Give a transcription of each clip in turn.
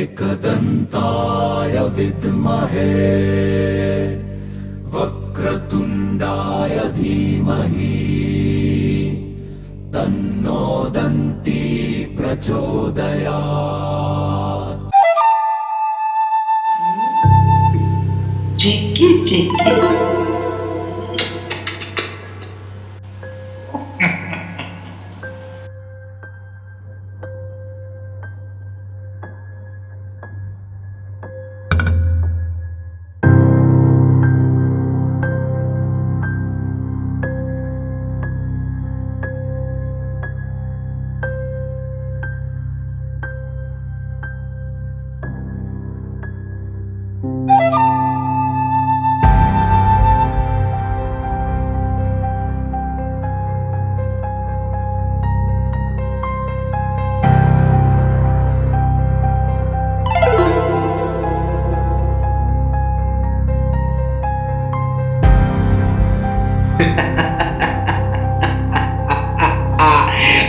एकदन्ताय विद्महे वक्रतुण्डाय धीमहि तन्नो दन्ती प्रचोदयात्। चिक्की चिक्की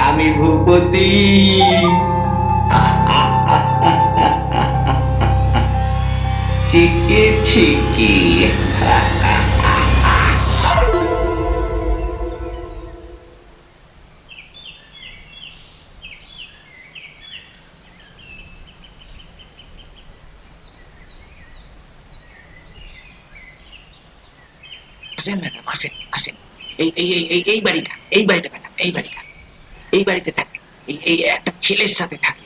আমি ভূপতি। চিকি চিকি আসেন ম্যাডাম, আসেন আসেন। এই বাড়িটা ম্যাডাম, এই বাড়িতে থাকে। এই একটা ছেলের সাথে থাকে,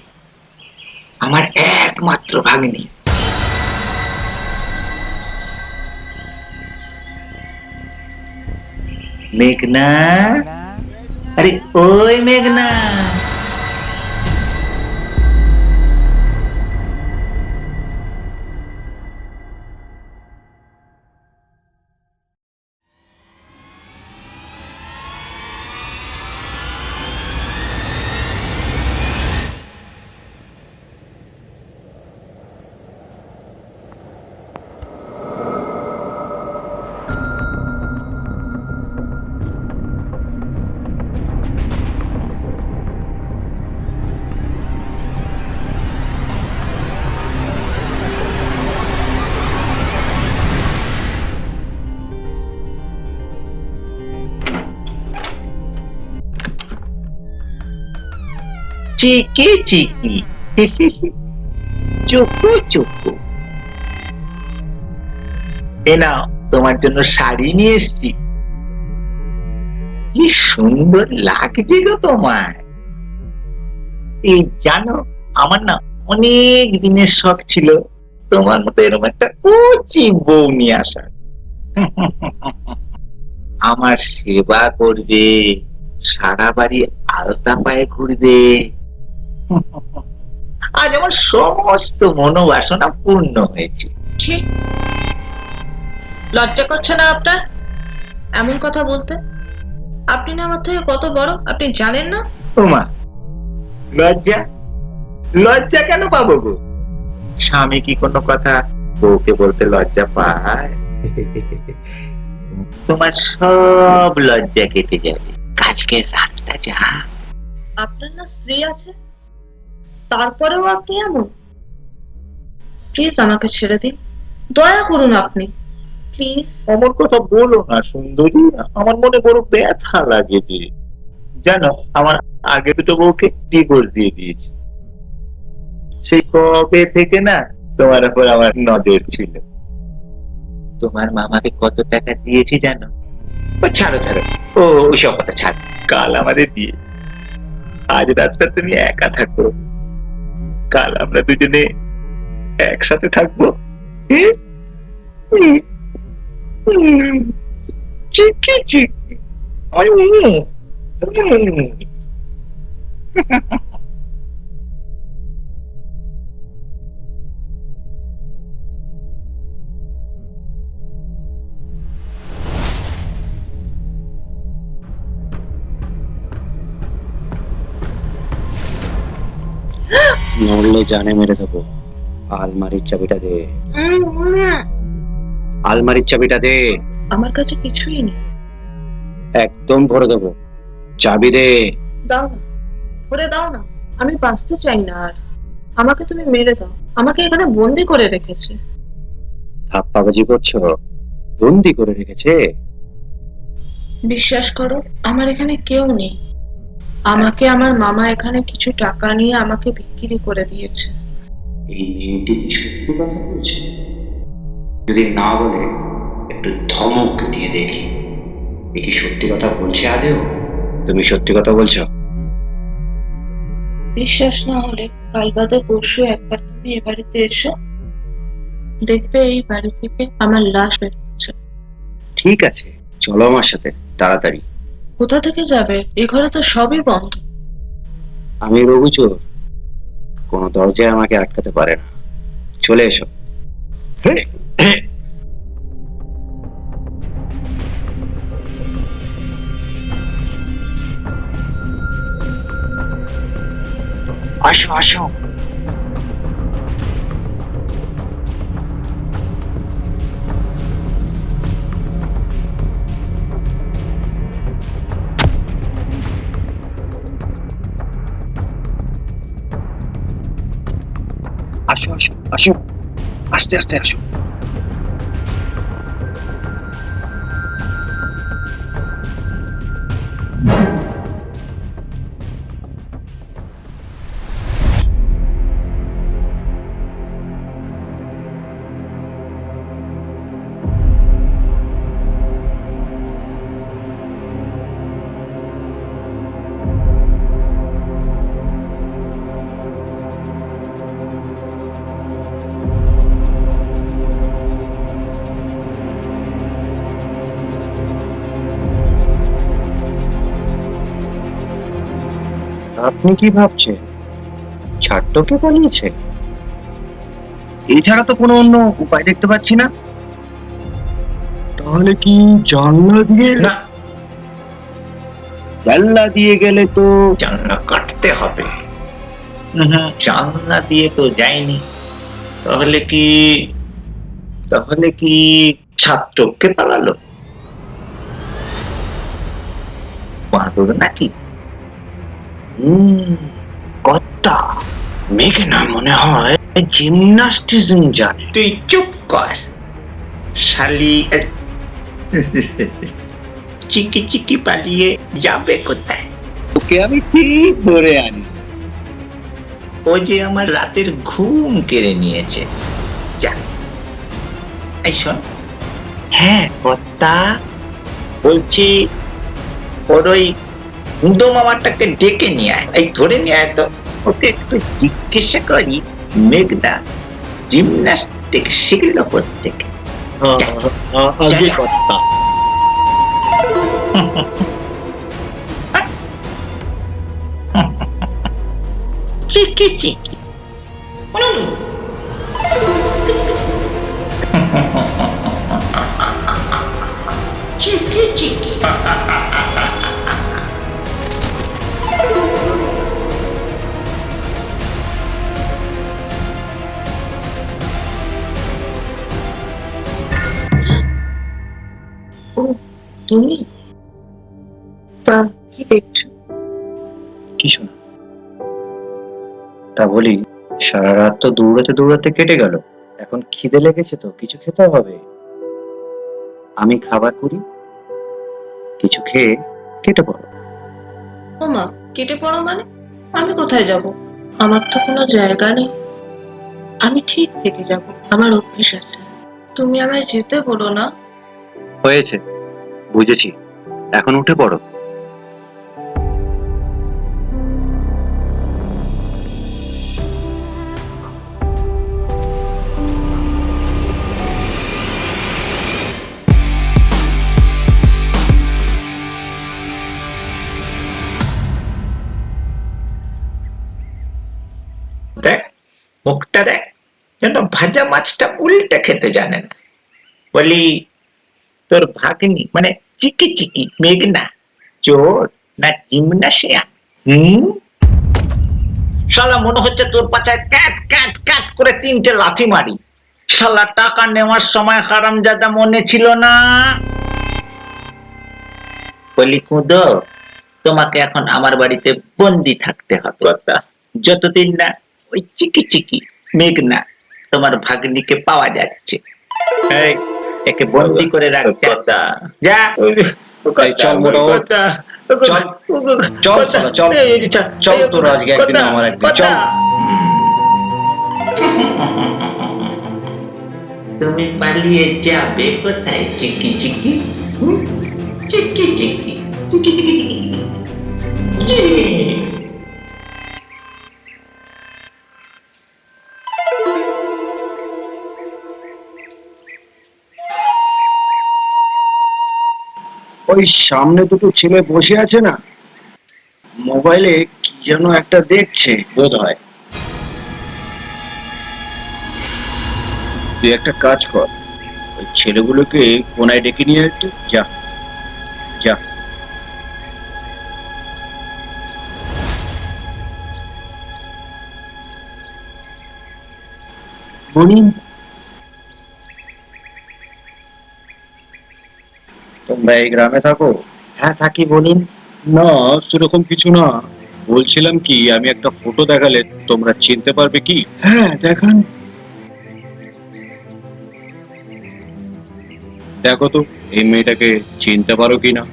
আমার একমাত্র ভাগ্নি। মেঘনা, আরে ওই মেঘনা, চিকি চিকি চুকু চুকু। এ নাও, তোমার জন্য শাড়ি নিয়ে এসছি। কি সুন্দর লাগছে গো তোমায়। এই জানো, আমার না অনেক দিনের শখ ছিল তোমার মতো এরকম একটা কচি বউ নিয়ে আসার। আমার সেবা করবে, সারা বাড়ি আলতা পায়ে ঘুরবে। আজ আমার সমস্ত মনোবাসনা পূর্ণ হয়েছে। ছি, লজ্জা করছে না আপনার এমন কথা বলতে? আপনি না আমার থেকে কত বড়, আপনি জানেন না? ওমা, লজ্জা লজ্জা কেন পাবো গো? স্বামী কি কোনো কথা বউকে বলতে লজ্জা পায়? তোমার সব লজ্জা কেটে যাবে কালকে রাতটা যা। আপনার না স্ত্রী আছে, তারপরেও আপনি এমন? প্লিজ আমাকে ছেড়ে দিন, দয়া করুন আপনি, প্লিজ। আমার কথা বলো না সুন্দরী, আমার মনে বড় ব্যথা লাগে যে। জানো, আমার আগে দুটো বউকে ডিভোর্স দিয়ে দিয়েছি। সেই কবে থেকে না তোমার উপর আমার নজর ছিল। তোমার মামাকে কত টাকা দিয়েছি জানো? ও ছাড়ো ছাড়ো, ও ওইসব কথা ছাড়। কাল আমাদের দিয়ে, আজ রাতটা তুমি একা থাকো, কাল আমরা দুজনে একসাথে থাকবো। চিকি চিকি নড়লে জানে মেরে দেবো। আলমারির চাবিটা দে, আলমারির চাবিটা দে। আমার কাছে কিছুই নেই। একদম ভরে দেবো, চাবি দে। দাও না, ভরে দাও না। আমি বাঁচতে চাই না আর। আমাকে তুমি মেরে দাও, আমাকে এখানে বন্দি করে রেখেছে। ধাপ্পাবাজি করছো? বন্দি করে রেখেছে? বিশ্বাস করো, আমার এখানে কেউ নেই। আমাকে আমার মামা এখানে কিছু টাকা নিয়ে আমাকে বিক্রি করে দিয়েছে। এই মেয়েটি কি সত্যি কথা বলছে? যদি না বলে একটু ধমক দিয়ে দেখি, এ কি সত্যি কথা বলছে আদেও? তুমি সত্যি কথা বলছো? বিশ্বাস না হলে কাল বাদে পরশু একবার তুমি এ বাড়িতে এসো, দেখবে এই বাড়ি থেকে আমার লাশ বেরোচ্ছে। ঠিক আছে, চলো আমার সাথে তাড়াতাড়ি। কোথা থেকে যাবে? এ ঘরে তো সবই বন্ধ। আমি রঘুচোর, কোনো দরজায় আমাকে আটকাতে পারে না। চলে এসো। আসো আসো। আসো আসো আসো, আস্তে আস্তে আসো। আপনি কি ভাবছেন ছাট্টকে পালিয়েছে? এছাড়া তো কোনো অন্য উপায় দেখতে পাচ্ছি না। তাহলে কি জানলা দিয়ে? না, জানলা দিয়ে গেলে তো জানলা কাটতে হবে। জানলা দিয়ে তো যায়নি। তাহলে কি ছাত্রকে পালালো? বাঁদর নাকি? কর্তা, মেঘনা মনে হয় জিমনাস্টিজম জানে। তুই চুপ কর শালি। চিকি চিকি পালিয়ে যাবে কোথায়? ওকে আমি ঠিক ধরে আনি। ও যে আমার রাতের ঘুম কেড়ে নিয়েছে। যা, এই শোন। হ্যাঁ কর্তা, বলছি ওর ওই হুদো মামাটাকে ডেকে নিয়ে আয়, এই ধরে নিয়ে আয় তো। ওকে একটু জিজ্ঞাসা করি মেঘনা জিমন্যাস্টিক শিখল থেকে। আগে কর্তা। চিকি চিকি চিকি চিকি। ও, তুমি? তা কি দেখছো? কি শোনা? তা বলি, সারা রাত তো দৌড়াতে দৌড়াতে কেটে গেল। এখন খিদে লেগেছে তো কিছু খেতে হবে। আমি খাবার করি, কিছু খেয়ে কেটে পড়ো। ও মা, কেটে পড়ো মানে? আমি কোথায় যাব? আমার তো কোনো জায়গা নেই। আমি ঠিক থেকে যাব, আমার অভ্যেস আছে। তুমি আমায় যেতে বলো না। হয়েছে, বুঝেছি, এখন উঠে পড়ো। দেখ মুখটা দেখ, যেন ভাজা মাছটা উল্টে খেতে জানে না। বলি তোর ভাগ্নি মানে চিকি চিকি মেঘনা চোর না জিমনাসিয়া? শালা মনে হচ্ছে তোর পাছায় ক্যাট ক্যাট ক্যাট করে 3টে লাথি মারি। শালা টাকা নেওয়ার সময় হারামজাদা মনে ছিল না? বলি কুঁদো, তোমাকে এখন আমার বাড়িতে বন্দি থাকতে হবে। যতদিন না ওই চিকি চিকি মেঘনা তোমার ভাগ্নিকে পাওয়া যাচ্ছে। এই, একে বন্দি করে রাখছে। যা এই চল মোটা ওঠ। চল, চল শালা, চল। চল তোর আজকে একদিন আমার একদিন, চল। তুমি পালিয়ে যাবে কোথায় চিকি চিকি? চিকি চিকি ওই সামনে দুটো ছেলে বসে আছে না, মোবাইলে কি যেন একটা দেখছে বোধ হয়। তুই একটা কাজ কর, ওই ছেলেগুলোকে কোনায় ডেকে নিয়ে একটু যা যা। বনিন, তোমরা এই গ্রামে থাকো? হ্যাঁ থাকি বলিন। না সেরকম কিছু না, বলছিলাম কি আমি একটা ফটো দেখালে তোমরা চিনতে পারবে কি? হ্যাঁ দেখান। দেখো তো এই মেয়েটাকে চিনতে পারো কিনা।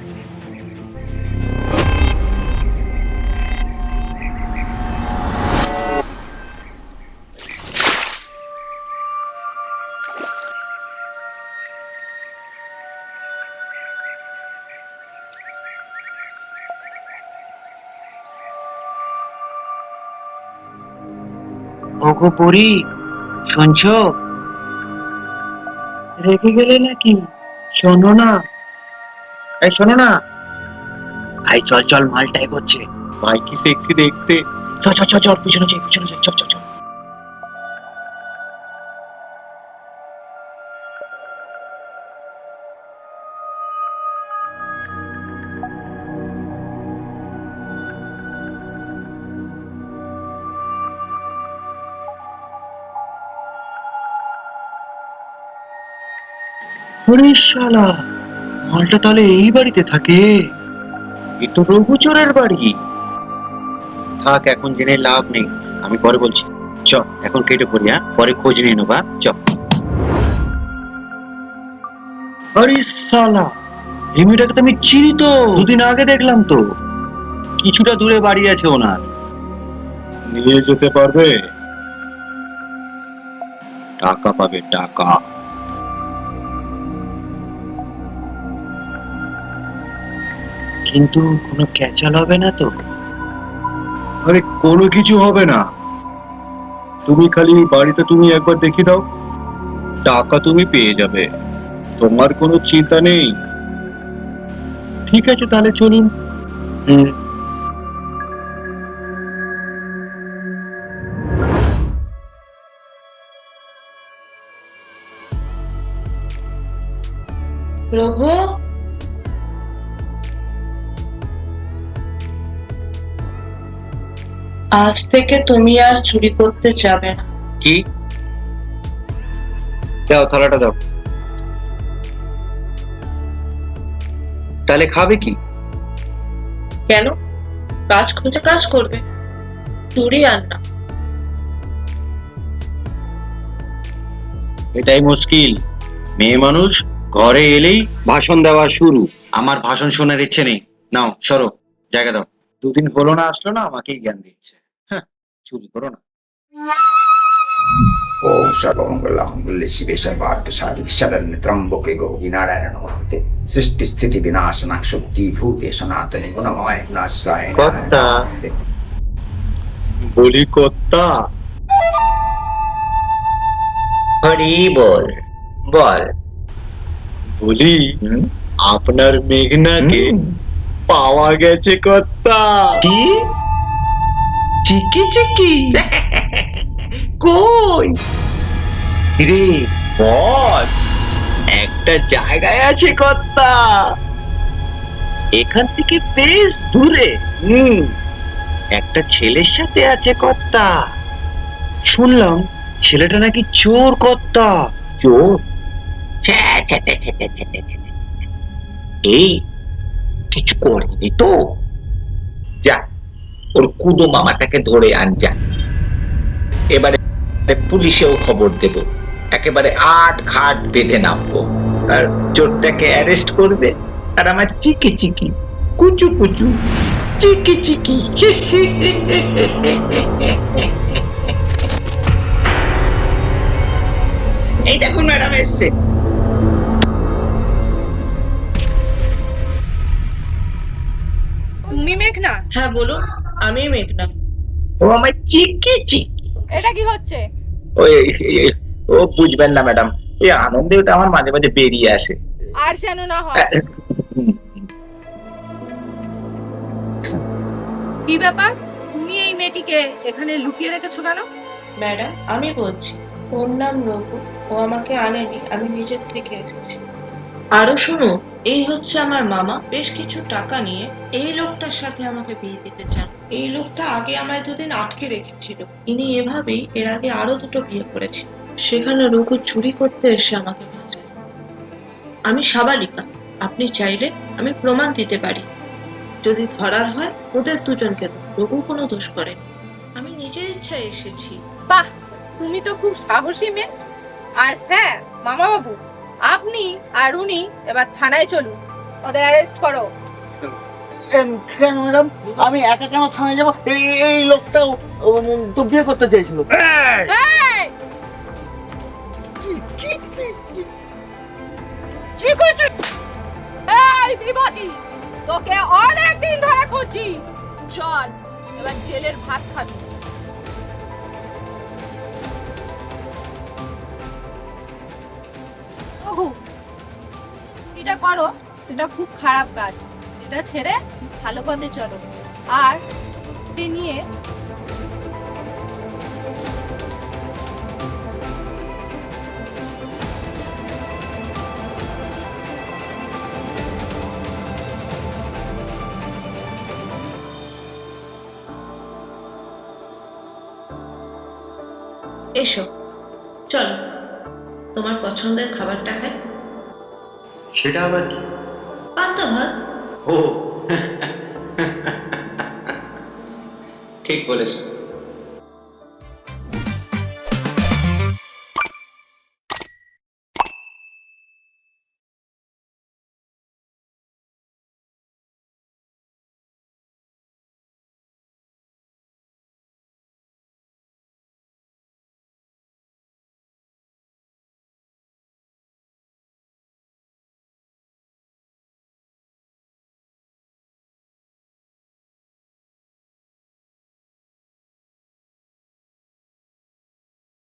ওগো পরি, শুনছো? রেখে গেলে নাকি? শোনো না, এই শোনো না। আই চল চল, মালটাই করছে। ভাই কি সেক্সি দেখতে। চল চল চল চল, পিছনে যাই পিছনে যাই, চল চল চল। ওরে শালা, মালটা তাহলে এই বাড়িতে থাকে? এ তো রঘুচরের বাড়ি। থাক, এখন জেনে লাভ নেই, আমি পরে বলছি। চ এখন কেটে পড়ি, হ্যাঁ পরে খোঁজ নিয়ে নেবা। চ। আরে শালা, এই মেয়েটাকে তো আমি চিনি তো, দুদিন আগে দেখলাম তো। কিছুটা দূরে বাড়ি আছে ওনার। নিয়ে যেতে পারবে? টাকা পাবে, টাকা। কিন্তু কোনো ক্যাচাল হবে না তো? আরে কোনো কিছু হবে না, তুমি খালি বাড়িতে তুমি একবার দেখে দাও, টাকা তুমি পেয়ে যাবে, তোমার কোনো চিন্তা নেই। ঠিক আছে তাহলে চলুন। হুম। রঘু, আজ থেকে তুমি আর চুরি করতে যাবে না। কি? দাও থালাটা দাও। তাহলে খাবে কি? কেন? কাজ খুঁজে কাজ করবে, চুরি আর না। এটাই মুশকিল, মেয়ে মানুষ ঘরে এলেই ভাষণ দেওয়া শুরু। আমার ভাষণ শোনার ইচ্ছে নেই, নাও সরো, জায়গা দাও। দুদিন হলো না আসলো না, আমাকেই জ্ঞান দিচ্ছে। হ্যাঁ, চুরি করো না। ओम सर्वमंगल शिवे सर्वार्थ साधिक शरण्य त्र्यंबके गौरी नारायण नमस्ते सृष्टि स्थिति विनाशना शक्ति भूते सनातने गुणमय गुणाश्रय কর্তা। বলি কর্তা, হরি বল, বল। বলি আপনার মেঘনাকে পাওয়া গেছে কর্তা। কি? চিকি চিকি? কই রে? বল। একটা জায়গায় আছে কর্তা, এখান থেকে বেশ দূরে। একটা ছেলের সাথে আছে কর্তা। শুনলাম ছেলেটা নাকি চোর কর্তা। চোর? এই কিছু করেনি তো? যা, ওর কুদো মামাটাকে ধরে আনজা। এবারে পুলিশেও খবর দেব, একেবারে আট ঘাট বেঁধে নামবো, আর চোরটাকে অ্যারেস্ট করবে, আর আমার চিকি চিকি কুচু কুচু চিকি চিকি এই দেখুন ম্যাডাম এসছে। তুমি মেঘনা? হ্যাঁ বলুন, আমি মেঘনা। ও আমার চিকি চিকি। এটা কি হচ্ছে? ওই ও বুঝবেন না ম্যাডাম, এই আনন্দে ওটা আমার মাঝে মাঝে বেরিয়ে আসে। আর যেন না হয়। কি ব্যাপার, তুমি এই মেয়েটিকে এখানে লুকিয়ে রেখেছো কেন? ম্যাডাম আমি বলছি, ওর নাম রঘু, ও আমাকে আনেনি, আমি নিজের থেকে এসেছি। আরো শুনুন, এই হচ্ছে আমার মামা, বেশ কিছু টাকা নিয়ে এই লোকটার সাথে আমাকে বিয়ে দিতে চান। এই লোকটা আগে আমায় দুদিন আটকে রেখেছিল, ইনি এভাবেই এর আগে আরো দুটো বিয়ে করেছিল। সেখানে রঘু চুরি করতে এসে আমাকে বাঁচায়। আমি সাবালিকা, আপনি চাইলে আমি প্রমাণ দিতে পারি। যদি ধরার হয় ওদের দুজনকে দাও, রঘু কোনো দোষ করেনি, আমি নিজের ইচ্ছায় এসেছি। বাহ, তুমি তো খুব সাহসী মেয়ে। আর হ্যাঁ মামা বাবু, আপনি আর উনি এবার থানায় চলুন, ওদের অ্যারেস্ট করো। কেন ম্যাডাম, আমি একা কেন থানায় যাবো? এই লোকটাও তো বিয়ে করতে চাইছিল। এই! ঠিক আছে। এই বিবাদী, তোকে অনেক দিন ধরে খুঁজছি, চল এবার জেলের ভাত খাবি। ওহো, এটা করো, এটা খুব খারাপ কাজ, এটা ছেড়ে ভালো পথে চলো। আর এ নিয়ে এসো, চলো তোমার পছন্দের খাবারটা খাই। সেটা আবার কি? পান্তা ভাত। ও ঠিক বলেছো।